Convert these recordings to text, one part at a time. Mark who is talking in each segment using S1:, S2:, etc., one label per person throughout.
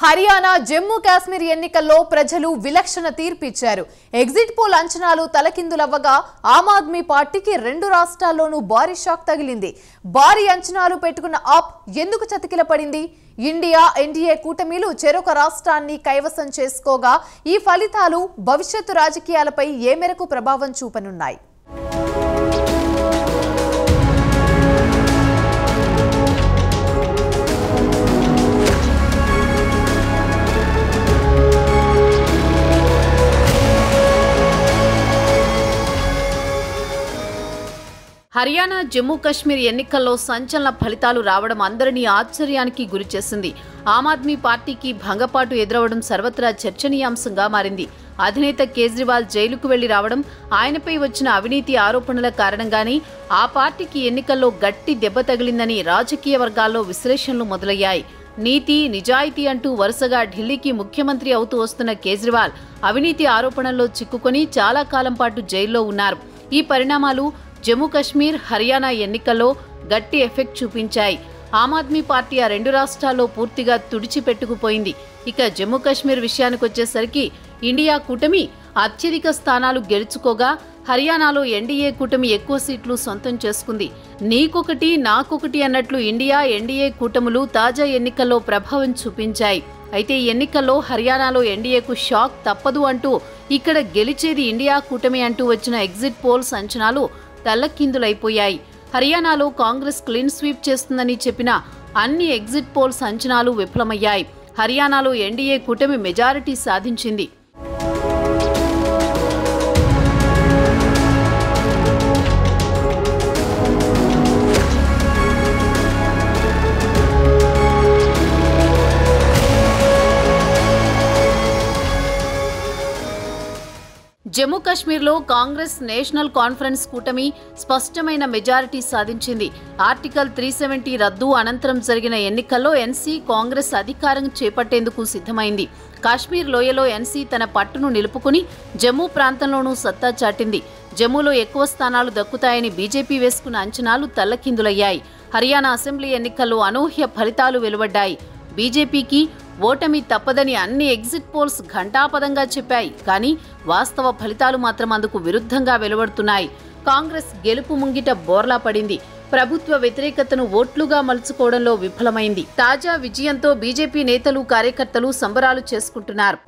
S1: హర్యానా జమ్మూ కాశ్మీర్ ఎన్నికల్లో ప్రజలు విలక్షణ తీర్పిచ్చారు. ఎగ్జిట్ పోల్ అంచనాలు తలకిందులవ్వగా ఆమ్ ఆద్మీ పార్టీకి రెండు రాష్ట్రాల్లోనూ భారీ షాక్ తగిలింది. భారీ అంచనాలు పెట్టుకున్న ఆప్ ఎందుకు చతికిలపడింది? ఇండియా ఎన్డీఏ కూటమిలు చెరొక రాష్ట్రాన్ని కైవసం చేసుకోగా ఈ ఫలితాలు భవిష్యత్తు రాజకీయాలపై ఏ మేరకు ప్రభావం చూపనున్నాయి?
S2: హర్యానా జమ్మూ కాశ్మీర్ ఎన్నికల్లో సంచలన ఫలితాలు రావడం అందరినీ ఆశ్చర్యానికి గురిచేసింది. ఆమ్ ఆద్మీ పార్టీకి భంగపాటు ఎదురవడం సర్వత్రా చర్చనీయాంశంగా మారింది. అధినేత కేజ్రీవాల్ జైలుకు వెళ్లి రావడం, ఆయనపై వచ్చిన అవినీతి ఆరోపణల కారణంగానే ఆ పార్టీకి ఎన్నికల్లో గట్టి దెబ్బ తగిలిందని రాజకీయ వర్గాల్లో విశ్లేషణలు మొదలయ్యాయి. నీతి నిజాయితీ అంటూ వరుసగా ఢిల్లీకి ముఖ్యమంత్రి అవుతూ వస్తున్న కేజ్రీవాల్ అవినీతి ఆరోపణల్లో చిక్కుకొని చాలా కాలం పాటు జైల్లో ఉన్నారు. ఈ పరిణామాలు జమ్మూ కాశ్మీర్, హర్యానా ఎన్నికల్లో గట్టి ఎఫెక్ట్ చూపించాయి. ఆమ్ ఆద్మీ పార్టీ ఆ రెండు రాష్ట్రాల్లో పూర్తిగా తుడిచిపెట్టుకుపోయింది. ఇక జమ్మూ కాశ్మీర్ విషయానికొచ్చేసరికి ఇండియా కూటమి అత్యధిక స్థానాలు గెలుచుకోగా హర్యానాలో ఎన్డీఏ కూటమి ఎక్కువ సీట్లు సొంతం చేసుకుంది. నీకొకటి నాకొకటి అన్నట్లు ఇండియా ఎన్డీఏ కూటములు తాజా ఎన్నికల్లో ప్రభావం చూపించాయి. అయితే ఈ ఎన్నికల్లో హర్యానాలో ఎన్డీఏకు షాక్ తప్పదు అంటూ ఇక్కడ గెలిచేది ఇండియా కూటమి అంటూ వచ్చిన ఎగ్జిట్ పోల్స్ అంచనాలు తల్లకిందులైపోయాయి. హర్యానాలో కాంగ్రెస్ క్లీన్ స్వీప్ చేస్తుందని చెప్పిన అన్ని ఎగ్జిట్ పోల్స్ అంచనాలు విఫలమయ్యాయి. హర్యానాలో ఎన్డీఏ కూటమి మెజారిటీ సాధించింది. జమ్మూ కాశ్మీర్లో కాంగ్రెస్ నేషనల్ కాన్ఫరెన్స్ కూటమి స్పష్టమైన మెజారిటీ సాధించింది. ఆర్టికల్ 370 రద్దు అనంతరం జరిగిన ఎన్నికల్లో ఎన్సీ కాంగ్రెస్ అధికారం చేపట్టేందుకు సిద్ధమైంది. కాశ్మీర్ లోయలో ఎన్సీ తన పట్టును నిలుపుకుని జమ్మూ ప్రాంతంలోనూ సత్తా చాటింది. జమ్మూలో ఎక్కువ స్థానాలు దక్కుతాయని బీజేపీ వేసుకున్న అంచనాలు తల్లకిందులయ్యాయి. హర్యానా అసెంబ్లీ ఎన్నికల్లో అనూహ్య ఫలితాలు వెలువడ్డాయి. బీజేపీకి ఓటమి తప్పదని అన్ని ఎగ్జిట్ పోల్స్ ఘంటాపదంగా చెప్పాయి. కానీ వాస్తవ ఫలితాలు మాత్రం అందుకు విరుద్ధంగా వెలువడుతున్నాయి. కాంగ్రెస్ గెలుపు ముంగిట బోర్లా పడింది. ప్రభుత్వ వ్యతిరేకతను ఓట్లుగా మలుచుకోవడంలో విఫలమైంది. తాజా విజయంతో బీజేపీ నేతలు కార్యకర్తలు సంబరాలు చేసుకుంటున్నారు.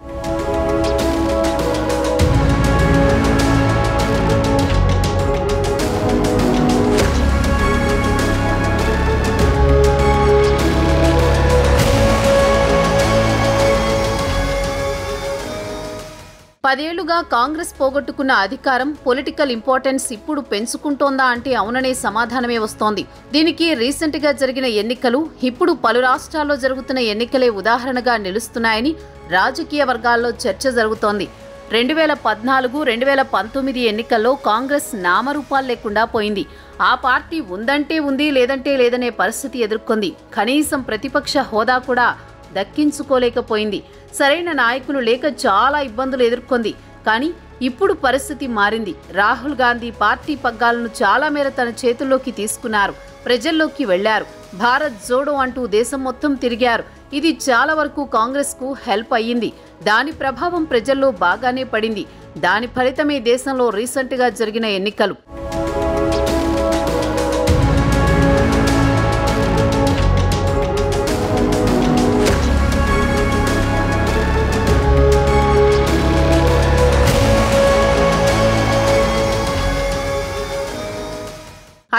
S2: పదేళ్లుగా కాంగ్రెస్ పోగొట్టుకున్న అధికారం, పొలిటికల్ ఇంపార్టెన్స్ ఇప్పుడు పెంచుకుంటోందా అంటే అవుననే సమాధానమే వస్తోంది. దీనికి రీసెంట్ గా జరిగిన ఎన్నికలు, ఇప్పుడు పలు రాష్ట్రాల్లో జరుగుతున్న ఎన్నికలే ఉదాహరణగా నిలుస్తున్నాయని రాజకీయ వర్గాల్లో చర్చ జరుగుతోంది. 2014, 2019 ఎన్నికల్లో కాంగ్రెస్ నామరూపాలు లేకుండా పోయింది. ఆ పార్టీ ఉందంటే ఉంది, లేదంటే లేదనే పరిస్థితి ఎదుర్కొంది. కనీసం ప్రతిపక్ష హోదా కూడా దక్కించుకోలేకపోయింది. సరైన నాయకులు లేక చాలా ఇబ్బందులు ఎదుర్కొంది. కానీ ఇప్పుడు పరిస్థితి మారింది. రాహుల్ గాంధీ పార్టీ పగ్గాలను చాలా మేర తన చేతుల్లోకి తీసుకున్నారు. ప్రజల్లోకి వెళ్లారు. భారత్ జోడో అంటూ దేశం మొత్తం తిరిగారు. ఇది చాలా వరకు కాంగ్రెస్ కు హెల్ప్ అయ్యింది. దాని ప్రభావం ప్రజల్లో బాగానే పడింది. దాని ఫలితమే దేశంలో రీసెంట్ గా జరిగిన ఎన్నికలు.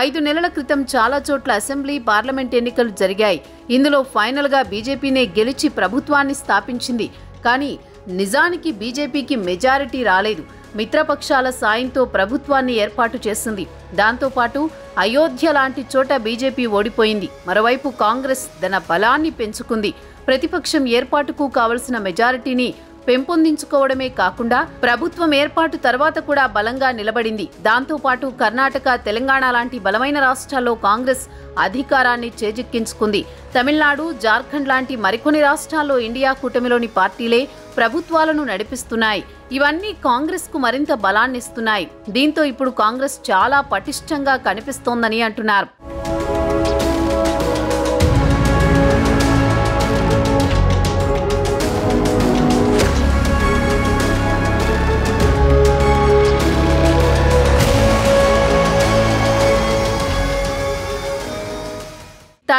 S2: ఐదు నెలల క్రితం చాలా చోట్ల అసెంబ్లీ, పార్లమెంట్ ఎన్నికలు జరిగాయి. ఇందులో ఫైనల్ గా బీజేపీనే గెలిచి ప్రభుత్వాన్ని స్థాపించింది. కానీ నిజానికి బీజేపీకి మెజారిటీ రాలేదు. మిత్రపక్షాల సాయంతో ప్రభుత్వాన్ని ఏర్పాటు చేసింది. దాంతోపాటు అయోధ్య లాంటి చోట బీజేపీ ఓడిపోయింది. మరోవైపు కాంగ్రెస్ తన బలాన్ని పెంచుకుంది. ప్రతిపక్షం ఏర్పాటుకు కావలసిన మెజారిటీని పెంపొందించుకోవడమే కాకుండా ప్రభుత్వం ఏర్పాటు తర్వాత కూడా బలంగా నిలబడింది. దాంతోపాటు కర్ణాటక, తెలంగాణ లాంటి బలమైన రాష్ట్రాల్లో కాంగ్రెస్ అధికారాన్ని చేజిక్కించుకుంది. తమిళనాడు, జార్ఖండ్ లాంటి మరికొన్ని రాష్ట్రాల్లో ఇండియా కూటమిలోని పార్టీలే ప్రభుత్వాలను నడిపిస్తున్నాయి. ఇవన్నీ కాంగ్రెస్ కు మరింత బలాన్నిస్తున్నాయి. దీంతో ఇప్పుడు కాంగ్రెస్ చాలా పటిష్టంగా కనిపిస్తోందని అంటున్నారు.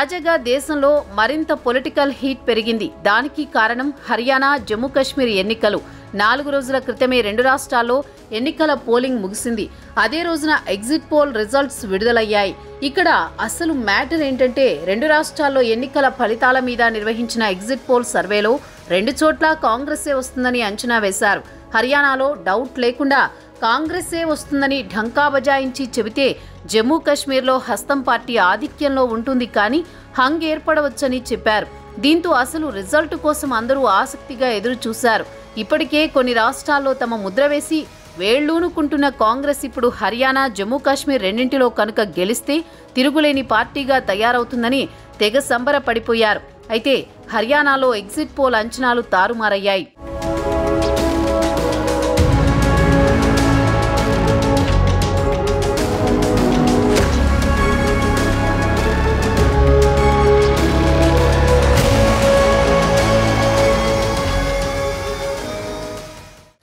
S2: తాజాగా దేశంలో మరింత పొలిటికల్ హీట్ పెరిగింది. దానికి కారణం హర్యానా, జమ్మూ కాశ్మీర్ ఎన్నికలు. 4 రోజుల క్రితమే 2 రాష్ట్రాల్లో ఎన్నికల పోలింగ్ ముగిసింది. అదే రోజున ఎగ్జిట్ పోల్ రిజల్ట్స్ విడుదలయ్యాయి. ఇక్కడ అసలు మ్యాటర్ ఏంటంటే 2 రాష్ట్రాల్లో ఎన్నికల ఫలితాల మీద నిర్వహించిన ఎగ్జిట్ పోల్ సర్వేలో 2 చోట్ల కాంగ్రెసే వస్తుందని అంచనా వేశారు. హర్యానాలో డౌట్ లేకుండా కాంగ్రెసే వస్తుందని ఢంకా బజాయించి చెబితే, జమ్మూ కాశ్మీర్లో హస్తం పార్టీ ఆధిక్యంలో ఉంటుంది కానీ హంగ్ ఏర్పడవచ్చని చెప్పారు. దీంతో అసలు రిజల్ట్ కోసం అందరూ ఆసక్తిగా ఎదురు చూశారు. ఇప్పటికే కొన్ని రాష్ట్రాల్లో తమ ముద్ర వేసి వేళ్లూనుకుంటున్న కాంగ్రెస్ ఇప్పుడు హర్యానా, జమ్మూ కాశ్మీర్ రెండింటిలో కనుక గెలిస్తే తిరుగులేని పార్టీగా తయారవుతుందని తెగ సంబరపడిపోయారు. అయితే హర్యానాలో ఎగ్జిట్ పోల్ అంచనాలు తారుమారయ్యాయి.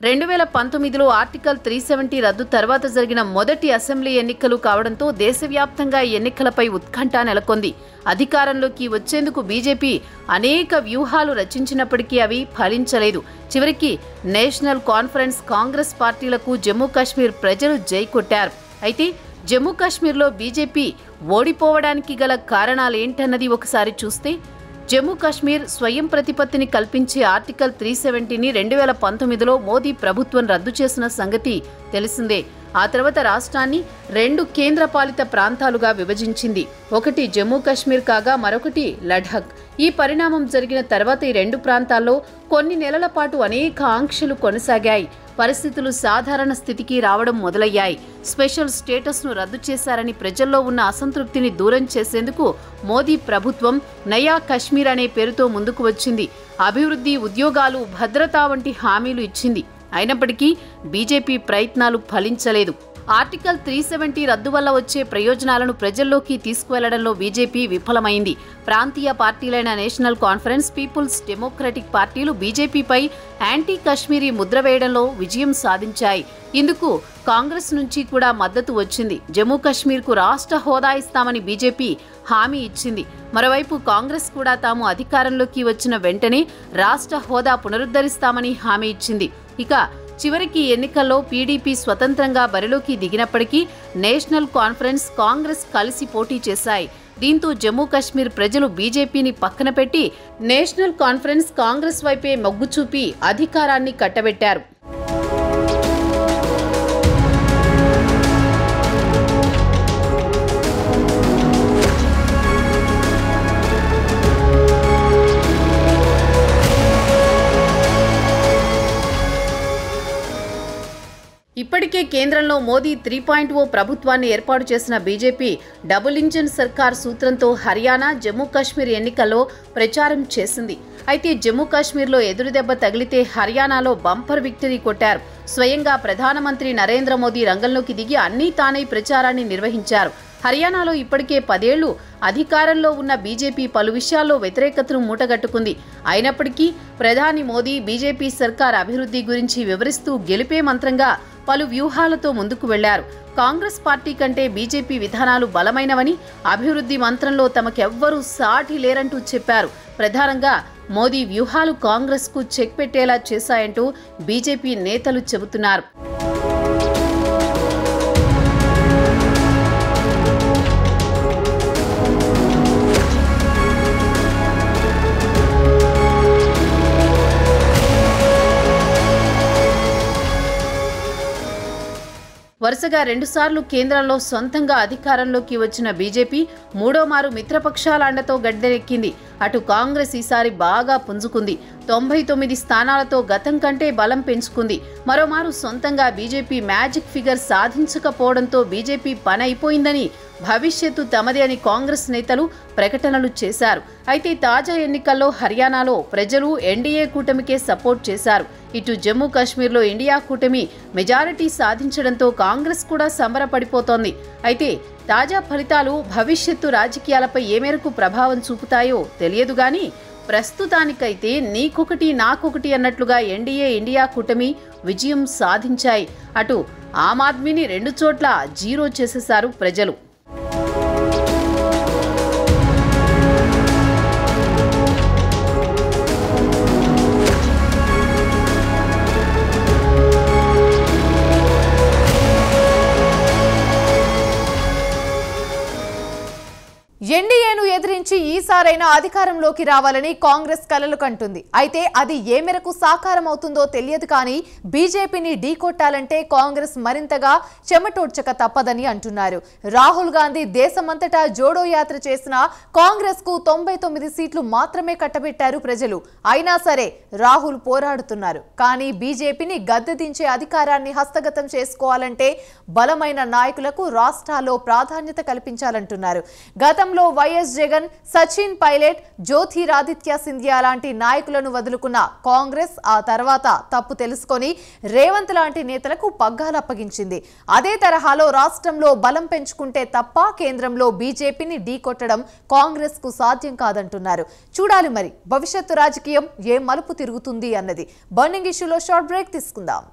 S2: రెండు 2019లో ఆర్టికల్ 370 రద్దు తర్వాత జరిగిన మొదటి అసెంబ్లీ ఎన్నికలు కావడంతో దేశవ్యాప్తంగా ఎన్నికలపై ఉత్కంఠ నెలకొంది. అధికారంలోకి వచ్చేందుకు బీజేపీ అనేక వ్యూహాలు రచించినప్పటికీ అవి ఫలించలేదు. చివరికి నేషనల్ కాన్ఫరెన్స్, కాంగ్రెస్ పార్టీలకు జమ్మూ కాశ్మీర్ ప్రజలు జై కొట్టారు. అయితే జమ్మూ కాశ్మీర్లో బీజేపీ ఓడిపోవడానికి గల కారణాలేంటన్నది ఒకసారి చూస్తే, జమ్మూ కాశ్మీర్ స్వయం ప్రతిపత్తిని కల్పించే ఆర్టికల్ 370ని 2019లో మోదీ ప్రభుత్వం రద్దు చేసిన సంగతి తెలిసిందే. ఆ తర్వాత రాష్ట్రాన్ని 2 కేంద్రపాలిత ప్రాంతాలుగా విభజించింది. ఒకటి జమ్మూ కాశ్మీర్ కాగా మరొకటి లడాఖ్. ఈ పరిణామం జరిగిన తర్వాత ఈ 2 ప్రాంతాల్లో కొన్ని నెలల పాటు అనేక ఆంక్షలు కొనసాగాయి. పరిస్థితులు సాధారణ స్థితికి రావడం మొదలయ్యాయి. స్పెషల్ స్టేటస్ను రద్దు చేశారని ప్రజల్లో ఉన్న అసంతృప్తిని దూరం చేసేందుకు మోదీ ప్రభుత్వం నయా కశ్మీర్ అనే పేరుతో ముందుకు వచ్చింది. అభివృద్ధి, ఉద్యోగాలు, భద్రత వంటి హామీలు ఇచ్చింది. అయినప్పటికీ బీజేపీ ప్రయత్నాలు ఫలించలేదు. ఆర్టికల్ 370 రద్దు వల్ల వచ్చే ప్రయోజనాలను ప్రజల్లోకి తీసుకువెళ్లడంలో బీజేపీ విఫలమైంది. ప్రాంతీయ పార్టీలైన నేషనల్ కాన్ఫరెన్స్, పీపుల్స్ డెమోక్రటిక్ పార్టీలు బీజేపీపై యాంటీ కశ్మీరీ ముద్ర వేయడంలో విజయం సాధించాయి. ఇందుకు కాంగ్రెస్ నుంచి కూడా మద్దతు వచ్చింది. జమ్మూ కాశ్మీర్కు రాష్ట్ర హోదా ఇస్తామని బీజేపీ హామీ ఇచ్చింది. మరోవైపు కాంగ్రెస్ కూడా తాము అధికారంలోకి వచ్చిన వెంటనే రాష్ట్ర హోదా పునరుద్ధరిస్తామని హామీ ఇచ్చింది. ఇక చివరికి ఎన్నికల్లో పీడీపీ స్వతంత్రంగా బరిలోకి దిగినప్పటికీ నేషనల్ కాన్ఫరెన్స్, కాంగ్రెస్ కలిసి పోటీ చేశాయి. దీంతో జమ్మూ కాశ్మీర్ ప్రజలు బీజేపీని పక్కన పెట్టి నేషనల్ కాన్ఫరెన్స్, కాంగ్రెస్ వైపే మొగ్గు చూపి అధికారాన్ని కట్టబెట్టారు. ఇప్పటికే కేంద్రంలో మోదీ 3.0 ప్రభుత్వాన్ని ఏర్పాటు చేసిన బీజేపీ డబుల్ ఇంజిన్ సర్కార్ సూత్రంతో హర్యానా, జమ్మూ కాశ్మీర్ ఎన్నికల్లో ప్రచారం చేసింది. అయితే జమ్మూ కాశ్మీర్లో ఎదురుదెబ్బ తగిలితే హర్యానాలో బంపర్ విక్టరీ కొట్టారు. స్వయంగా ప్రధానమంత్రి నరేంద్ర మోదీ రంగంలోకి దిగి అన్నీ తానై ప్రచారాన్ని నిర్వహించారు. హర్యానాలో ఇప్పటికే 10 ఏళ్లు అధికారంలో ఉన్న బీజేపీ పలు విషయాల్లో వ్యతిరేకతను మూటగట్టుకుంది. అయినప్పటికీ ప్రధాని మోదీ బీజేపీ సర్కార్ అభివృద్ధి గురించి వివరిస్తూ గెలిపే మంత్రంగా పలు వ్యూహాలతో ముందుకు వెళ్లారు. కాంగ్రెస్ పార్టీ కంటే బీజేపీ విధానాలు బలమైనవని, అభివృద్ధి మంత్రంలో తమకెవ్వరూ సాటి లేరంటూ చెప్పారు. ప్రధానంగా మోదీ వ్యూహాలు కాంగ్రెస్కు చెక్ పెట్టేలా చేశాయంటూ బీజేపీ నేతలు చెబుతున్నారు. వరుసగా 2 సార్లు కేంద్రంలో సొంతంగా అధికారంలోకి వచ్చిన బీజేపీ మూడోమారు మిత్రపక్షాల అండతో గద్దెనెక్కింది. అటు కాంగ్రెస్ ఈసారి బాగా పుంజుకుంది. 99 స్థానాలతో గతం కంటే బలం పెంచుకుంది. మరోమారు సొంతంగా బీజేపీ మ్యాజిక్ ఫిగర్ సాధించకపోవడంతో బీజేపీ పని అయిపోయిందని, భవిష్యత్తు తమదే అని కాంగ్రెస్ నేతలు ప్రకటనలు చేశారు. అయితే తాజా ఎన్నికల్లో హర్యానాలో ప్రజలు ఎన్డీఏ కూటమికే సపోర్ట్ చేశారు. ఇటు జమ్మూ కాశ్మీర్లో ఇండియా కూటమి మెజారిటీ సాధించడంతో కాంగ్రెస్ కూడా సంబరపడిపోతోంది. అయితే తాజా ఫలితాలు భవిష్యత్తు రాజకీయాలపై ఏ మేరకు ప్రభావం చూపుతాయో తెలియదు గానీ, ప్రస్తుతానికైతే నీకొకటి నాకొకటి అన్నట్లుగా ఎన్డీఏ, ఇండియా కూటమి విజయం సాధించాయి. అటు ఆమ్ ఆద్మీని 2 చోట్ల జీరో చేసేశారు ప్రజలు.
S1: ఒక్కసారైనా అధికారంలోకి రావాలని కాంగ్రెస్ కలలు కంటుంది. అయితే అది ఏ మేరకు సాకారం అవుతుందో తెలియదు కానీ బీజేపీని ఢీకొట్టాలంటే కాంగ్రెస్ మరింతగా చెమటోడ్చక తప్పదని అంటున్నారు. రాహుల్ గాంధీ దేశమంతటా జోడో యాత్ర చేసినా కాంగ్రెస్ కు 99 సీట్లు మాత్రమే కట్టబెట్టారు ప్రజలు. అయినా సరే రాహుల్ పోరాడుతున్నారు. కానీ బీజేపీని గద్దె దించే అధికారాన్ని హస్తగతం చేసుకోవాలంటే బలమైన నాయకులకు రాష్ట్రాల్లో ప్రాధాన్యత కల్పించాలంటున్నారు. గతంలో వైఎస్ జగన్, సచిన్ పైలట్, జ్యోతిరాదిత్య సింధియా లాంటి నాయకులను వదులుకున్న కాంగ్రెస్ ఆ తర్వాత తప్పు తెలుసుకొని రేవంత్ లాంటి నేతలకు పగ్గాలు అప్పగించింది. అదే తరహాలో రాష్ట్రంలో బలం పెంచుకుంటే తప్ప కేంద్రంలో బీజేపీని ఢీకొట్టడం కాంగ్రెస్ కు సాధ్యం కాదంటున్నారు. చూడాలి మరి భవిష్యత్తు రాజకీయం ఏ మలుపు తిరుగుతుంది అన్నది. బర్నింగ్ ఇష్యూలో షార్ట్ బ్రేక్ తీసుకుందాం.